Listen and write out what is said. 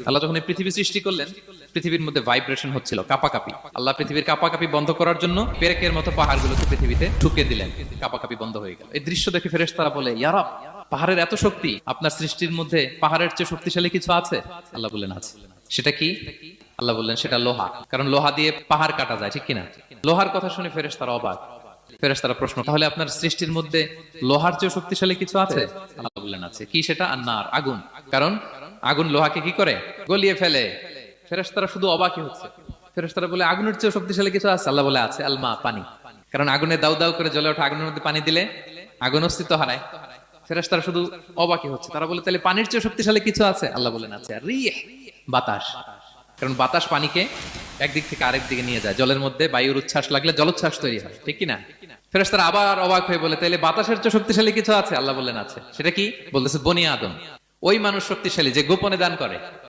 আল্লাহ যখন এই পৃথিবী সৃষ্টি করলেন, পৃথিবীর মধ্যে ভাইব্রেশন হচ্ছিল, কাঁপাকাঁপি। আল্লাহ পৃথিবীর কাঁপাকাঁপি বন্ধ করার জন্য পেরেকের মতো পাহাড়গুলোকে পৃথিবীতে ঠুকে দিলেন, কাঁপাকাঁপি বন্ধ হয়ে গেল। এই দৃশ্য দেখে ফেরেশতারা বলে, ইয়া রব, পাহাড়ের এত শক্তি, আপনার সৃষ্টির মধ্যে পাহাড়ের চেয়ে শক্তিশালী কিছু আছে? আল্লাহ বললেন আছে। সেটা কি? আল্লাহ বললেন সেটা লোহা, কারণ লোহা দিয়ে পাহাড় কাটা যায়, ঠিক কিনা? লোহার কথা শুনে ফেরেশতারা অবাক। ফেরেশতারা প্রশ্ন, তাহলে আপনার সৃষ্টির মধ্যে লোহার চেয়ে শক্তিশালী কিছু আছে? আল্লাহ বললেন আছে। কি সেটা? আন্নার, আগুন। কারণ আগুন লোহাকে কি করে? গলিয়ে ফেলে। ফেরেশতারা শুধু অবাকই হচ্ছে। ফেরেশতারা বলে, আগুনের চেয়ে শক্তিশালী কিছু আছে? আল্লাহ বলে আছে, আলমা, পানি। কারণ আগুনে দাউ দাউ করে জ্বলে ওঠা আগুনের মধ্যে পানি দিলে আগুন অস্তিত্ব হারায়। ফেরেশতারা শুধু অবাকই হচ্ছে। তারা বলে, তাহলে পানির চেয়ে শক্তিশালী কিছু আছে? আল্লাহ বলেন আছে, রিহ, বাতাস। কারণ বাতাস পানিকে একদিক থেকে আরেক দিকে নিয়ে যায়। জলের মধ্যে বায়ুর উচ্ছ্বাস লাগলে জলোচ্ছ্বাস তৈরি হয়, ঠিক কিনা? ফেরেশতারা আবার অবাক হয়ে বলে, তাহলে বাতাসের চেয়ে শক্তিশালী কিছু আছে? আল্লাহ বললেন আছে। সেটা কি? বলতেছে বনি আদম, ওই মানুষ শক্তিশালী যে গোপনে দান করে।